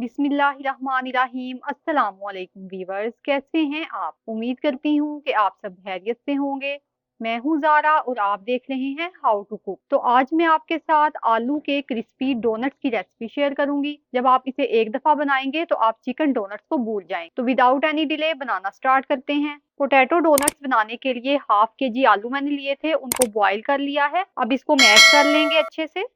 बिस्मिल्लाहिर्रहमानिर्रहीम। अस्सलामुअलैकुम वीवर्स, कैसे हैं आप? उम्मीद करती हूँ कि आप सब खैरियत से होंगे। मैं हूँ ज़ारा और आप देख रहे हैं हाउ टू कुक। तो आज मैं आपके साथ आलू के क्रिस्पी डोनट्स की रेसिपी शेयर करूंगी। जब आप इसे एक दफ़ा बनाएंगे तो आप चिकन डोनट्स को भूल जाएंगे। तो विदाउट एनी डिले बनाना स्टार्ट करते हैं। पोटैटो डोनट्स बनाने के लिए हाफ केजी आलू मैंने लिए थे, उनको बॉईल कर लिया है। अब इसको मैश कर लेंगे अच्छे से।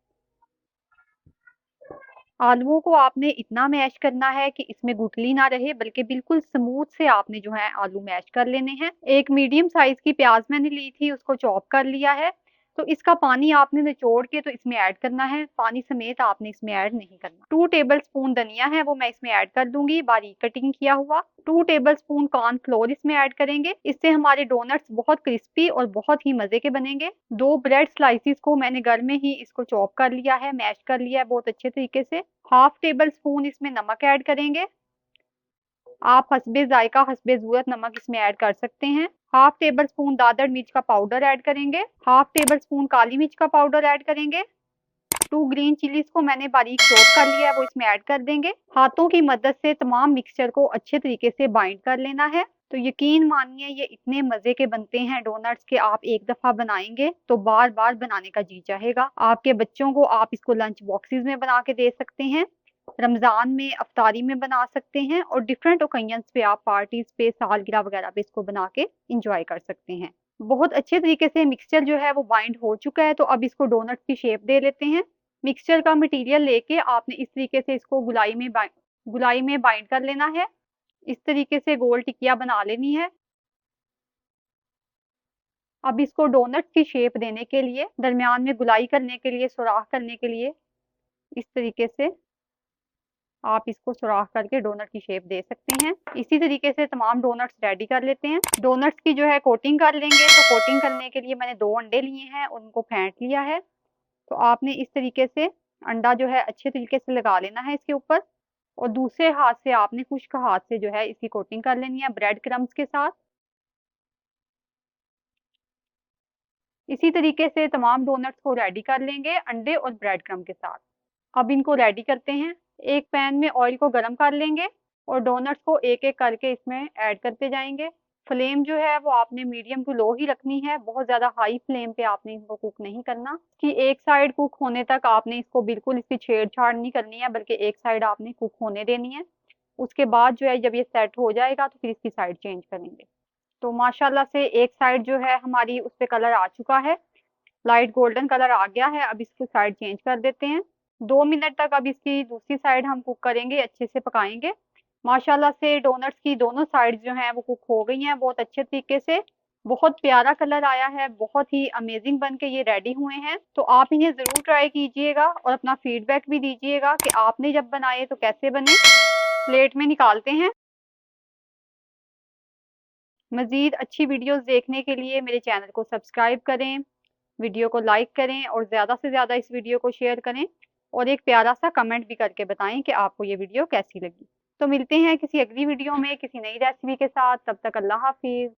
आलूओं को आपने इतना मैश करना है कि इसमें गुठली ना रहे, बल्कि बिल्कुल स्मूथ से आपने जो है आलू मैश कर लेने हैं। एक मीडियम साइज की प्याज मैंने ली थी, उसको चॉप कर लिया है। तो इसका पानी आपने निचोड़ के तो इसमें ऐड करना है, पानी समेत आपने इसमें ऐड नहीं करना। 2 टेबल स्पून धनिया है वो मैं इसमें ऐड कर दूंगी, बारीक कटिंग किया हुआ। 2 टेबल स्पून कॉर्नफ्लोर इसमें ऐड करेंगे, इससे हमारे डोनट्स बहुत क्रिस्पी और बहुत ही मजे के बनेंगे। 2 ब्रेड स्लाइसिस को मैंने घर में ही इसको चॉप कर लिया है, मैश कर लिया है बहुत अच्छे तरीके से। हाफ टेबल स्पून इसमें नमक ऐड करेंगे। आप हस्बे जायका हस्बे जरूरत नमक इसमें ऐड कर सकते हैं। हाफ टेबल स्पून दादर मिर्च का पाउडर ऐड करेंगे। हाफ टेबल स्पून काली मिर्च का पाउडर ऐड करेंगे। 2 ग्रीन चिलीज को मैंने बारीक चॉप कर लिया है, वो इसमें ऐड कर देंगे। हाथों की मदद से तमाम मिक्सचर को अच्छे तरीके से बाइंड कर लेना है। तो यकीन मानिए ये इतने मजे के बनते हैं डोनट्स के, आप एक दफा बनाएंगे तो बार बार बनाने का जी चाहेगा। आपके बच्चों को आप इसको लंच बॉक्सेस में बना के दे सकते हैं, रमजान में अफ्तारी में बना सकते हैं, और डिफरेंट ओकेजन्स पे आप पार्टीज पे सालगिरह वगैरह पे इसको बना के इंजॉय कर सकते हैं। बहुत अच्छे तरीके से मिक्सचर जो है वो बाइंड हो चुका है, तो अब इसको डोनट की शेप दे लेते हैं। मिक्सचर का मटेरियल लेके आपने इस तरीके से इसको गुलाई में बाइंड कर लेना है। इस तरीके से गोल टिकिया बना लेनी है। अब इसको डोनट की शेप देने के लिए, दरमियान में गुलाई करने के लिए, सुराख करने के लिए इस तरीके से आप इसको सुराख करके डोनट की शेप दे सकते हैं। इसी तरीके से तमाम डोनट्स रेडी कर लेते हैं। डोनट्स की जो है कोटिंग कर लेंगे। तो कोटिंग करने के लिए मैंने 2 अंडे लिए हैं, उनको फेंट लिया है। तो आपने इस तरीके से अंडा जो है अच्छे तरीके से लगा लेना है इसके ऊपर, और दूसरे हाथ से आपने खुश्क हाथ से जो है इसकी कोटिंग कर लेनी है ब्रेड क्रम्स के साथ। इसी तरीके से तमाम डोनट्स को रेडी कर लेंगे अंडे और ब्रेड क्रम्ब के साथ। अब इनको रेडी करते हैं। एक पैन में ऑयल को गर्म कर लेंगे और डोनट्स को एक एक करके इसमें ऐड करते जाएंगे। फ्लेम जो है वो आपने मीडियम टू लो ही रखनी है, बहुत ज्यादा हाई फ्लेम पे आपने इसको कुक नहीं करना। कि एक साइड कुक होने तक आपने इसको बिल्कुल इसकी छेड़छाड़ नहीं करनी है, बल्कि एक साइड आपने कुक होने देनी है। उसके बाद जो है जब ये सेट हो जाएगा तो फिर इसकी साइड चेंज करेंगे। तो माशाल्लाह से एक साइड जो है हमारी उस पे कलर आ चुका है, लाइट गोल्डन कलर आ गया है। अब इसकी साइड चेंज कर देते हैं। 2 मिनट तक अब इसकी दूसरी साइड हम कुक करेंगे, अच्छे से पकाएंगे। माशाल्लाह से डोनट्स की दोनों साइड जो हैं वो कुक हो गई हैं बहुत अच्छे तरीके से। बहुत प्यारा कलर आया है, बहुत ही अमेजिंग बन के ये रेडी हुए हैं। तो आप इन्हें जरूर ट्राई कीजिएगा और अपना फीडबैक भी दीजिएगा कि आपने जब बनाए तो कैसे बने। प्लेट में निकालते हैं। मजीद अच्छी वीडियोस देखने के लिए मेरे चैनल को सब्सक्राइब करें, वीडियो को लाइक करें और ज़्यादा से ज़्यादा इस वीडियो को शेयर करें, और एक प्यारा सा कमेंट भी करके बताएं कि आपको ये वीडियो कैसी लगी। तो मिलते हैं किसी अगली वीडियो में किसी नई रेसिपी के साथ। तब तक अल्लाह हाफिज।